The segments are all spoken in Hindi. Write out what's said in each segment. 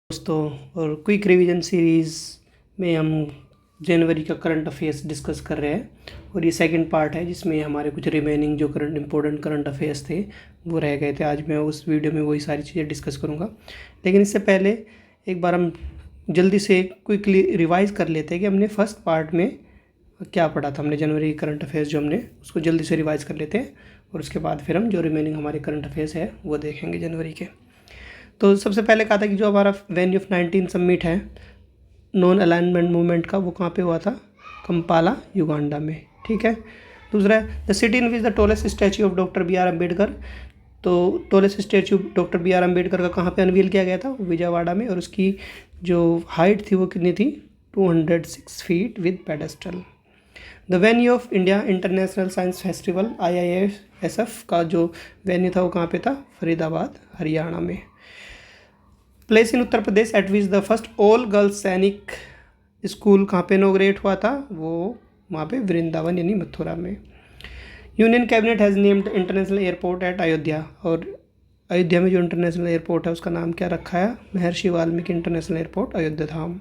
दोस्तों, और क्विक रिवीजन सीरीज़ में हम जनवरी का करंट अफेयर्स डिस्कस कर रहे हैं और ये सेकंड पार्ट है जिसमें हमारे कुछ रिमेनिंग जो इम्पोर्टेंट करंट अफेयर्स थे वो रह गए थे। आज मैं उस वीडियो में वही सारी चीज़ें डिस्कस करूँगा, लेकिन इससे पहले एक बार हम जल्दी से क्विकली रिवाइज़ कर लेते हैं कि हमने फर्स्ट पार्ट में क्या पढ़ा था। हमने जनवरी करंट अफेयर्स जो हमने उसको जल्दी से रिवाइज़ कर लेते हैं और उसके बाद फिर हम जो रिमेनिंग हमारे करंट अफेयर्स है वो देखेंगे जनवरी के। तो सबसे पहले कहा था कि जो हमारा वेन्यू ऑफ 19 समिट है नॉन अलाइनमेंट मूवमेंट का, वो कहाँ पे हुआ था? कंपाला, युगांडा में। ठीक है। दूसरा है the city in which the tallest statue of doctor B R Ambedkar. तो tallest statue doctor B R Ambedkar का कहाँ पे अनवील किया गया था? विजयवाड़ा में, और उसकी जो हाइट थी वो कितनी थी? 206 feet with pedestal. The venue of India international science festival IISF का जो वेन्यू था वो कहाँ पे था? फरीदाबाद, हरियाणा में। Place in Uttar Pradesh eight which the first all girls सैनिक स्कूल कहाँ पे इनॉग्रेट हुआ था? वो वहाँ पे वृंदावन यानी मथुरा में। Union cabinet has named international airport at Ayodhya, और अयोध्या में जो इंटरनेशनल एयरपोर्ट है उसका नाम क्या रखा है? महर्षि वाल्मीकि इंटरनेशनल एयरपोर्ट, अयोध्या धाम।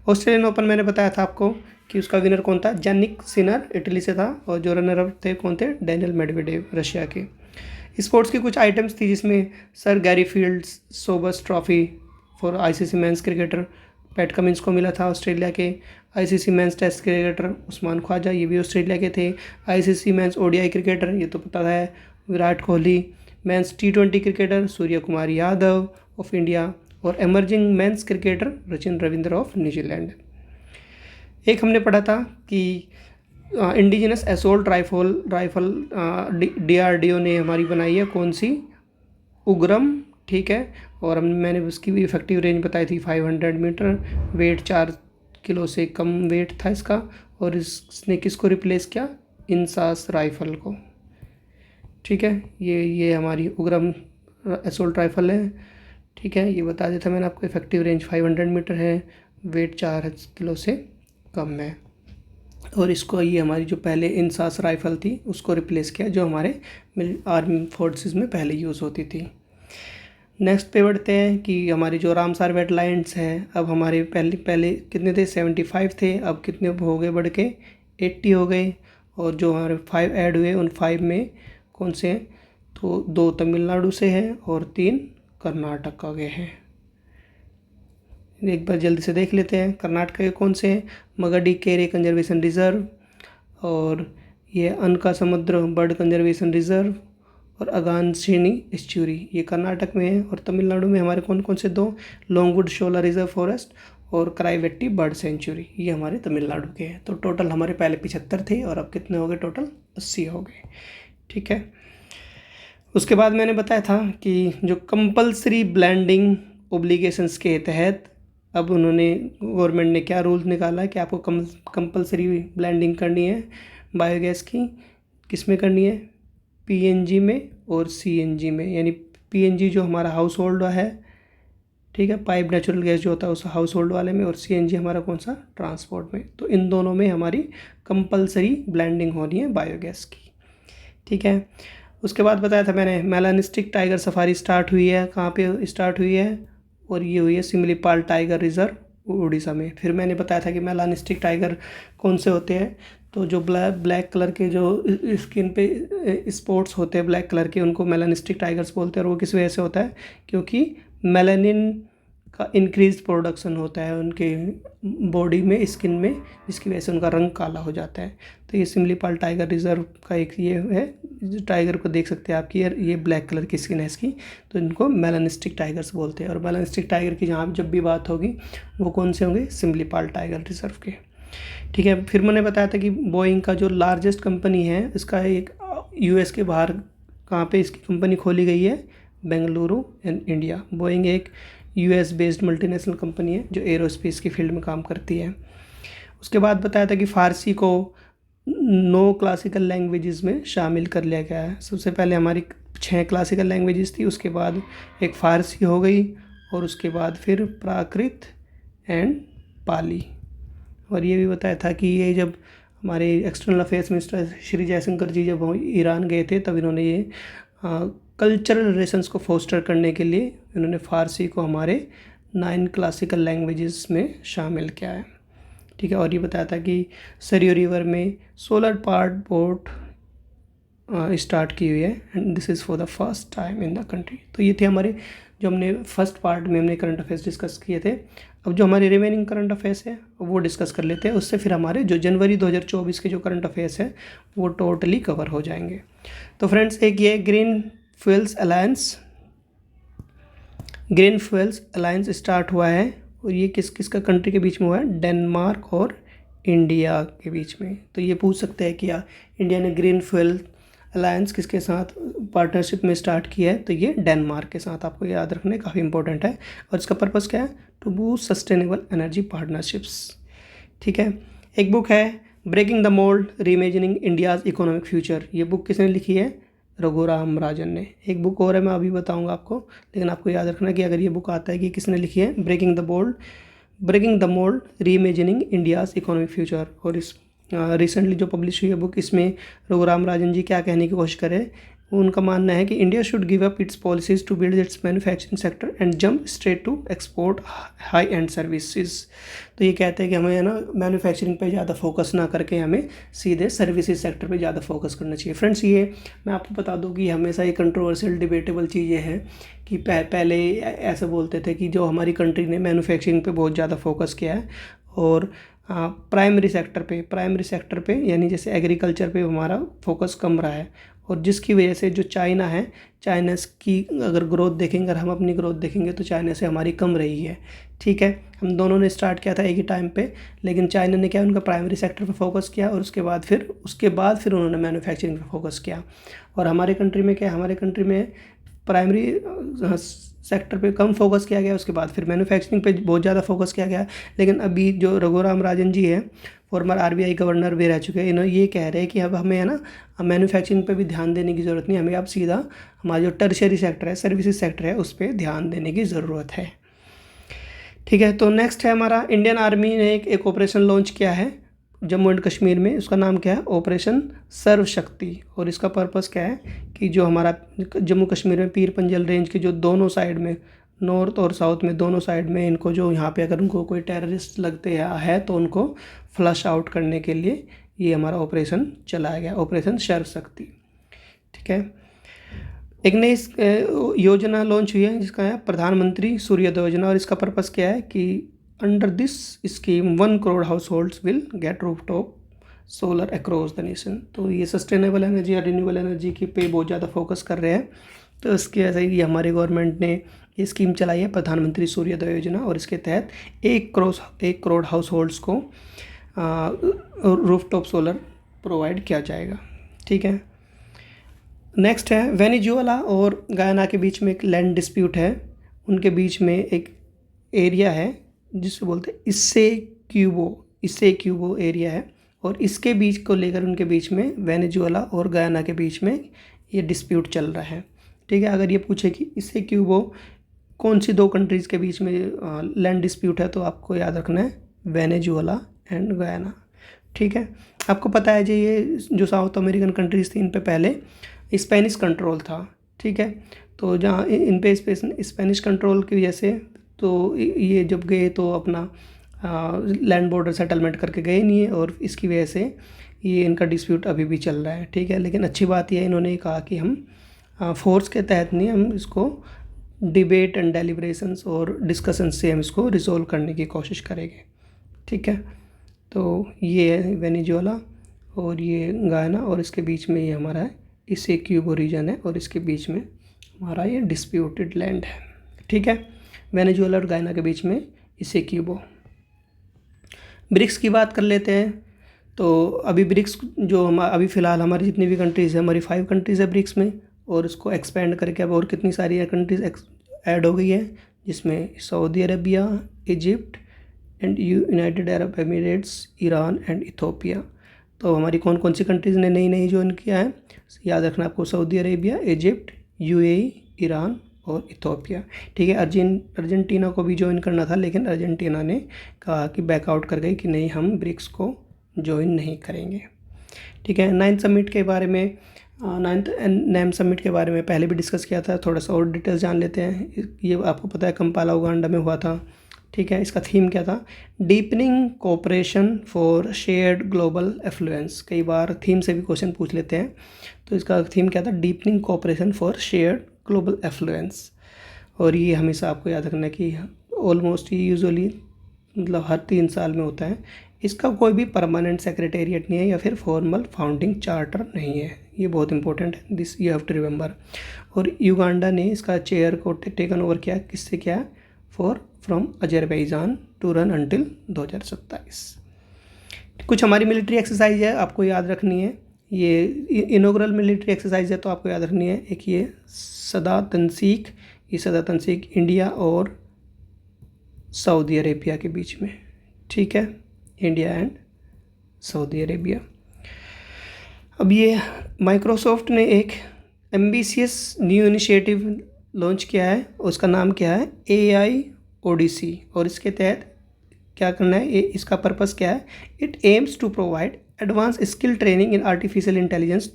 ऑस्ट्रेलियन ओपन मैंने बताया था आपको कि उसका विनर कौन था? जानिक सिनर, इटली से था, और जो रनर अप थे कौन थे? डेनियल मेडवेडेव, रशिया के। स्पोर्ट्स की कुछ आइटम्स थी जिसमें sir Garfield Sobers trophy for ICC men's cricketer Pat Cummins को मिला था। ऑस्ट्रेलिया के ICC men's test cricketer Usman Khawaja, ये भी ऑस्ट्रेलिया के थे। ICC मेंस ODI क्रिकेटर, ये तो पता है, Virat Kohli. Men's T20 cricketer Surya Kumar Yadav of India, और emerging men's cricketer Sachin Ravindra of New Zealand. एक हमने पढ़ा था कि इंडिजिनस एसोल्ट राइफल DRDO ने हमारी बनाई है, कौन सी? उग्रम। ठीक है। और मैंने उसकी भी इफेक्टिव रेंज बताई थी 500 मीटर, वेट 4 किलो से कम वेट था इसका, और इसने किसको रिप्लेस किया? इंसास राइफल को। ठीक है। ये हमारी उग्रम एसोल्ट राइफल है। ठीक है, ये बता देता मैंने आपको। इफेक्टिव रेंज 500 मीटर है, वेट 4 किलो से कम है, और इसको ये हमारी जो पहले इंसास राइफल थी उसको रिप्लेस किया जो हमारे आर्मी फोर्सेस में पहले यूज़ होती थी। नेक्स्ट पे बढ़ते हैं कि हमारी जो रामसार वेटलैंड्स है, अब हमारे पहले कितने थे? 75 थे, अब कितने हो गए? बढ़ के 80 हो गए, और जो हमारे 5 ऐड हुए उन 5 में कौन से हैं? तो 2 तमिलनाडु से हैं और 3 कर्नाटक का गए हैं। एक बार जल्दी से देख लेते हैं। कर्नाटक के कौन से हैं? मगडी-केरे कंजर्वेशन रिजर्व, और ये अनका समुद्र बर्ड कंजर्वेशन रिजर्व, और अगानशिनी एस्चुरी, ये कर्नाटक में है। और तमिलनाडु में हमारे कौन कौन से? 2 लॉन्गवुड शोला रिजर्व फॉरेस्ट और कराईवेट्टी बर्ड सेंचुरी, ये हमारे तमिलनाडु के हैं। तो टोटल हमारे पहले 75 थे और अब कितने हो गए? टोटल 80 हो गए। ठीक है। उसके बाद मैंने बताया था कि जो कंपल्सरी ब्लेंडिंग ओब्लिगेशंस के तहत अब उन्होंने गवर्नमेंट ने क्या रूल निकाला कि आपको कंपल्सरी ब्लेंडिंग करनी है बायोगैस की। किस में करनी है? PNG में और CNG में। यानी PNG जो हमारा हाउस होल्ड है, ठीक है, पाइप नेचुरल गैस जो होता है उस हाउस होल्ड वाले में, और CNG हमारा कौन सा? ट्रांसपोर्ट में। तो इन दोनों में हमारी कंपल्सरी ब्लेंडिंग होनी है बायोगैस की। ठीक है। उसके बाद बताया था मैंने मेलानिस्टिक टाइगर सफारी स्टार्ट हुई है। कहाँ पे स्टार्ट हुई है? और ये हुई है सिमलीपाल टाइगर रिजर्व, उड़ीसा में। फिर मैंने बताया था कि मेलानिस्टिक टाइगर कौन से होते हैं? तो जो ब्लैक कलर के जो स्किन पे स्पॉट्स होते हैं ब्लैक कलर के, उनको मेलानिस्टिक टाइगर्स बोलते हैं। और वो किस वजह से होता है? क्योंकि मेलानिन का इंक्रीज प्रोडक्शन होता है उनके बॉडी में, स्किन में, जिसकी वजह से उनका रंग काला हो जाता है। तो ये सिमलीपाल टाइगर रिजर्व का एक ये है, टाइगर को देख सकते हैं आपकी, ये ब्लैक कलर की स्किन है इसकी, तो इनको मेलानिस्टिक टाइगर्स बोलते हैं। और मेलानिस्टिक टाइगर की जहाँ जब भी बात होगी वो कौन से होंगे? सिमलीपाल टाइगर रिजर्व के। ठीक है। फिर मैंने बताया था कि बोइंग का जो लार्जेस्ट कंपनी है इसका एक US के बाहर कहाँ पे इसकी कंपनी खोली गई है? Bengaluru and India. बोइंग एक US बेस्ड मल्टीनेशनल कंपनी है जो एरोस्पेस की फील्ड में काम करती है। उसके बाद बताया था कि फ़ारसी को 9 क्लासिकल लैंग्वेजेस में शामिल कर लिया गया है। सबसे पहले हमारी 6 क्लासिकल लैंग्वेजेस थी, उसके बाद एक फ़ारसी हो गई, और उसके बाद फिर प्राकृत एंड पाली। और ये भी बताया था कि ये जब हमारे external affairs minister Shri Jaishankar ji जब ईरान गए थे तब इन्होंने ये कल्चरल रिलेशंस को फोस्टर करने के लिए इन्होंने फ़ारसी को हमारे 9 क्लासिकल लैंग्वेजेस में शामिल किया है। ठीक है, और ये बताया था कि सरयू रिवर में सोलर पावर्ड बोट स्टार्ट की हुई है and this is for the first time in the country. तो ये थे हमारे जो हमने फर्स्ट पार्ट में हमने करंट अफेयर्स डिस्कस किए थे। अब जो हमारे रिमेनिंग करंट अफेयर्स है वो डिस्कस कर लेते हैं, उससे फिर हमारे जो जनवरी 2024 के जो करंट अफेयर्स है वो टोटली कवर हो जाएंगे। तो फ्रेंड्स, एक ये ग्रीन फ्यूल्स अलायंस स्टार्ट हुआ है, और ये किसका कंट्री के बीच में हुआ है? डेनमार्क और इंडिया के बीच में। तो ये पूछ सकते हैं कि इंडिया ने ग्रीन फ्यूल अलायंस किसके साथ पार्टनरशिप में स्टार्ट किया है? तो ये डेनमार्क के साथ, आपको याद रखना काफ़ी इंपॉर्टेंट है। और इसका पर्पस क्या है? To boost sustainable energy partnerships. ठीक है, एक बुक है breaking the mould reimagining India's economic future. ये बुक किसने लिखी है? रघुराम राजन ने। एक बुक और है, मैं अभी बताऊंगा आपको, लेकिन आपको याद रखना कि अगर ये बुक आता है कि किसने लिखी है, breaking the mould reimagining India's economic future. और इस रिसेंटली जो पब्लिश हुई है बुक, इसमें रघुराम राजन जी क्या कहने की कोशिश करें, उनका मानना है कि India should give up its policies to build its manufacturing sector and jump straight to export high end services. तो ये कहते हैं कि हमें ना मैन्युफैक्चरिंग पे ज़्यादा फोकस ना करके हमें सीधे सर्विसेज सेक्टर पे ज़्यादा फोकस करना चाहिए। फ्रेंड्स, ये मैं आपको बता दूं कि हमेशा ये कंट्रोवर्शियल डिबेटेबल चीज़ें हैं कि पहले ऐसे बोलते थे कि जो हमारी कंट्री ने मैन्युफैक्चरिंग पे बहुत ज़्यादा फोकस किया है, और प्राइमरी सेक्टर पे यानी जैसे एग्रीकल्चर पे हमारा फोकस कम रहा है, और जिसकी वजह से जो चाइना है, चाइना की अगर ग्रोथ देखेंगे, अगर हम अपनी ग्रोथ देखेंगे तो चाइना से हमारी कम रही है। ठीक है, हम दोनों ने स्टार्ट किया था एक ही टाइम पे, लेकिन चाइना ने क्या, उनका प्राइमरी सेक्टर पे फोकस किया, और उसके बाद फिर उन्होंने मैन्युफैक्चरिंग पे फोकस किया। और हमारे कंट्री में क्या, हमारे कंट्री में प्राइमरी सेक्टर पे कम फोकस किया गया, उसके बाद फिर मैन्युफैक्चरिंग पे बहुत ज़्यादा फोकस किया गया। लेकिन अभी जो रघुराम राजन जी हैं, फॉर्मर RBI गवर्नर भी रह चुके हैं, इन्होंने ये कह रहे हैं कि अब हमें है ना मैन्युफैक्चरिंग पे भी ध्यान देने की ज़रूरत नहीं, हमें अब सीधा हमारा जो टर्शियरी सेक्टर है, सर्विसेज सेक्टर है, उस पर ध्यान देने की ज़रूरत है। ठीक है, तो नेक्स्ट है हमारा इंडियन आर्मी ने एक ऑपरेशन लॉन्च किया है जम्मू एंड कश्मीर में। उसका नाम क्या है? ऑपरेशन सर्व शक्ति। और इसका पर्पस क्या है कि जो हमारा जम्मू कश्मीर में पीर पंजल रेंज के जो दोनों साइड में, नॉर्थ और साउथ में दोनों साइड में, इनको जो यहाँ पे अगर उनको कोई टेररिस्ट लगते है तो उनको फ्लश आउट करने के लिए ये हमारा ऑपरेशन चलाया गया, ऑपरेशन सर्व शक्ति। ठीक है, एक नई योजना लॉन्च हुई है जिसका है प्रधानमंत्री सूर्योदय योजना। और इसका पर्पस क्या है कि under this scheme 1 crore house holds will get rooftop solar across the nation. तो ये सस्टेनेबल एनर्जी और रिन्यूएबल एनर्जी की पे बहुत ज़्यादा फोकस कर रहे हैं। तो इसके ऐसे ही हमारे गवर्नमेंट ने ये स्कीम चलाई है प्रधानमंत्री सूर्योदय योजना, और इसके तहत 1 करोड़ हाउस होल्ड्स को रूफटॉप सोलर प्रोवाइड किया जाएगा। ठीक है, नेक्स्ट है वेनेजुएला और गयाना के बीच में एक लैंड डिस्प्यूट है। उनके बीच में एक एरिया है जिससे बोलते हैं इससे क्यूबो एरिया है, और इसके बीच को लेकर उनके बीच में वेनेजुएला और गयाना के बीच में ये डिस्प्यूट चल रहा है। ठीक है, अगर ये पूछे कि इससे क्यूबो कौन सी दो कंट्रीज़ के बीच में लैंड डिस्प्यूट है, तो आपको याद रखना है वेनेजुएला एंड गयाना। ठीक है, आपको पता है जी ये जो साउथ अमेरिकन कंट्रीज़ थी, इन पे पहले स्पेनिश कंट्रोल था। ठीक है, तो जहाँ इन पे स्पेनिश कंट्रोल की वजह से तो ये जब गए तो अपना लैंड बॉर्डर सेटलमेंट करके गए नहीं है, और इसकी वजह से ये इनका डिस्प्यूट अभी भी चल रहा है। ठीक है, लेकिन अच्छी बात यह इन्होंने कहा कि हम फोर्स के तहत नहीं, हम इसको डिबेट एंड डेलिब्रेशंस और डिस्कशन से हम इसको रिजोल्व करने की कोशिश करेंगे। ठीक है, तो ये है वेनेजुएला और ये गयाना, और इसके बीच में ये हमारा है इसे क्यूबो रीजन है, और इसके बीच में हमारा ये डिस्प्यूटेड लैंड है। ठीक है, वेनेजुएला और गयाना के बीच में इसे क्यूबो। ब्रिक्स की बात कर लेते हैं। तो अभी ब्रिक्स जो अभी फ़िलहाल हमारी जितनी भी कंट्रीज़ है, हमारी 5 कंट्रीज़ है ब्रिक्स में, और इसको एक्सपेंड करके अब और कितनी सारी कंट्रीज़ ऐड हो गई है, जिसमें Saudi Arabia, Egypt and United Arab Emirates, Iran and Ethiopia. तो हमारी कौन कौन सी कंट्रीज़ ने नई ज्वाइन किया है, याद रखना आपको, Saudi Arabia, Egypt, UAE, Iran और इथोपिया। ठीक है, अर्जेंटीना को भी ज्वाइन करना था, लेकिन अर्जेंटीना ने कहा कि बैकआउट कर गई कि नहीं, हम ब्रिक्स को ज्वाइन नहीं करेंगे। ठीक है, 9th समिट के बारे में नाइन्थ नेम समिट के बारे में पहले भी डिस्कस किया था, थोड़ा सा और डिटेल्स जान लेते हैं। ये आपको पता है कंपाला उगांडा में हुआ था, ठीक है। इसका थीम क्या था? Deepening cooperation for shared global affluence. कई बार थीम से भी क्वेश्चन पूछ लेते हैं, तो इसका थीम क्या था? Deepening cooperation for shared global affluence. और ये हमेशा आपको याद रखना है कि ऑलमोस्ट ये यूजुअली मतलब हर 3 साल में होता है। इसका कोई भी परमानेंट सेक्रेटेरिएट नहीं है या फिर फॉर्मल फाउंडिंग चार्टर नहीं है। ये बहुत इंपॉर्टेंट है, this you have to remember. और युगांडा ने इसका चेयर को टेकन ओवर किया, किससे किया? From Azerbaijan to run until 2027। कुछ हमारी मिलिट्री एक्सरसाइज है, आपको याद रखनी है। ये इनॉग्रल मिलिट्री एक्सरसाइज है, तो आपको याद रखनी है। एक ये सदा तंसीक, ये सदा तंसीक इंडिया और सऊदी अरेबिया के बीच में, ठीक है, इंडिया एंड सऊदी अरेबिया। अब ये माइक्रोसॉफ्ट ने एक एम्बिशियस न्यू इनिशिएटिव लॉन्च किया है, उसका नाम क्या है? AI ओडिसी। और इसके तहत क्या करना है? इसका पर्पस क्या है? It aims to provide advance skill training in artificial intelligence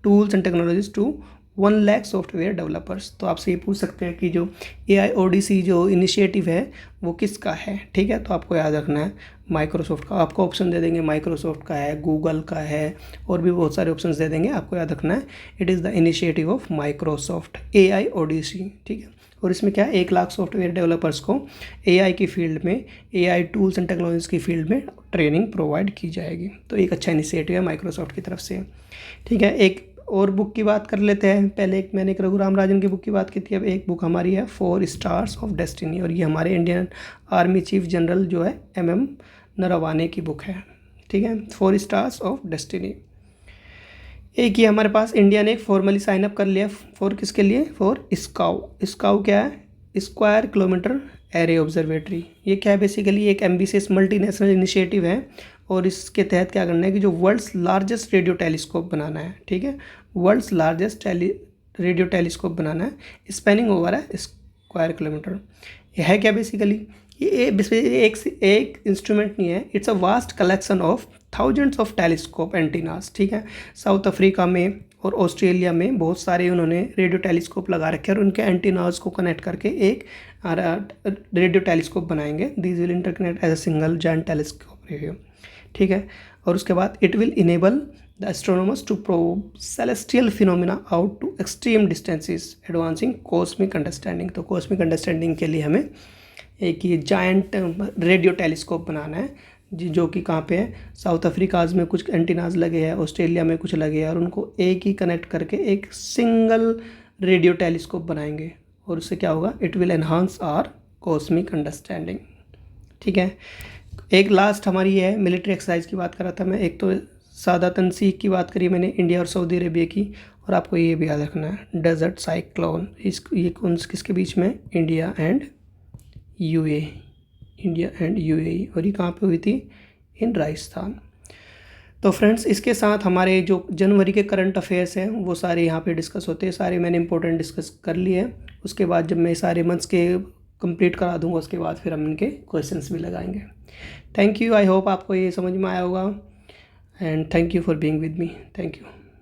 tools and technologies to 1 lakh software developers. तो आपसे ये पूछ सकते हैं कि जो AI ओडिसी जो इनिशिएटिव है वो किसका है, ठीक है। तो आपको याद रखना है माइक्रोसॉफ्ट का। आपको ऑप्शन दे देंगे, माइक्रोसॉफ्ट का है, गूगल का है, और भी बहुत सारे ऑप्शंस दे देंगे। आपको याद रखना है it is the initiative of Microsoft, AI Odyssey, ठीक है। और इसमें क्या है? 1 लाख सॉफ्टवेयर डेवलपर्स को AI की फील्ड में, AI टूल्स एंड टेक्नोलॉजीज की फील्ड में ट्रेनिंग प्रोवाइड की जाएगी। तो एक अच्छा इनिशिएटिव है माइक्रोसॉफ्ट की तरफ से, ठीक है। एक और बुक की बात कर लेते हैं। पहले मैंने एक रघुराम राजन की बुक की बात की थी, अब एक बुक हमारी है 4 स्टार्स ऑफ डेस्टिनी। और ये हमारे इंडियन आर्मी चीफ जनरल जो है MM नरवाने की बुक है, ठीक है, 4 स्टार्स ऑफ डेस्टिनी। एक ये हमारे पास इंडिया ने एक फॉर्मली साइन अप कर लिया फॉर किसके लिए? फॉर स्काउ। स्काउ क्या है? Square kilometre array observatory. ये क्या है? बेसिकली एक एम्बिशियस मल्टीनेशनल इनिशिएटिव है, और इसके तहत क्या करना है कि जो वर्ल्ड्स लार्जेस्ट रेडियो टेलीस्कोप बनाना है, ठीक है, वर्ल्ड्स लार्जेस्ट रेडियो टेलीस्कोप बनाना है, स्पेनिंग ओवर है स्क्वायर किलोमीटर। ये है क्या बेसिकली? ये एक इंस्ट्रूमेंट नहीं है, it's a vast collection of thousands of telescope antennas, ठीक है। साउथ अफ्रीका में और ऑस्ट्रेलिया में बहुत सारे उन्होंने रेडियो टेलीस्कोप लगा रखे हैं, और उनके एंटीनास को कनेक्ट करके एक रेडियो टेलीस्कोप बनाएंगे। This will interconnect as a single giant telescope radio, ठीक है। और उसके बाद it will enable the astronomers to probe celestial phenomena out to extreme distances, advancing cosmic understanding. तो कॉस्मिक अंडरस्टैंडिंग के लिए हमें एक ये जायंट रेडियो टेलीस्कोप बनाना है, जो कि कहाँ पे है? साउथ अफ्रीकाज में कुछ एंटीनाज लगे हैं, ऑस्ट्रेलिया में कुछ लगे हैं, और उनको एक ही कनेक्ट करके एक सिंगल रेडियो टेलीस्कोप बनाएंगे। और उससे क्या होगा? It will enhance our cosmic understanding, ठीक है। एक लास्ट हमारी है मिलिट्री एक्सरसाइज की बात कर रहा था मैं। एक तो सादा तंसीक की बात करी मैंने, इंडिया और सऊदी अरेबिया की। और आपको ये भी याद रखना है डेजर्ट साइक्लोन। ये कौन किसके बीच में? India and UAE, India and UAE। और ये कहाँ पे हुई थी? इन राजस्थान। तो फ्रेंड्स, इसके साथ हमारे जो जनवरी के करंट अफेयर्स हैं वो सारे यहाँ पे डिस्कस होते हैं। सारे मैंने इंपॉर्टेंट डिस्कस कर लिए हैं। उसके बाद जब मैं सारे मंथ्स के कंप्लीट करा दूंगा, उसके बाद फिर हम इनके क्वेश्चंस भी लगाएंगे। थैंक यू, आई होप आपको ये समझ में आया होगा, and thank you for being with me. Thank you.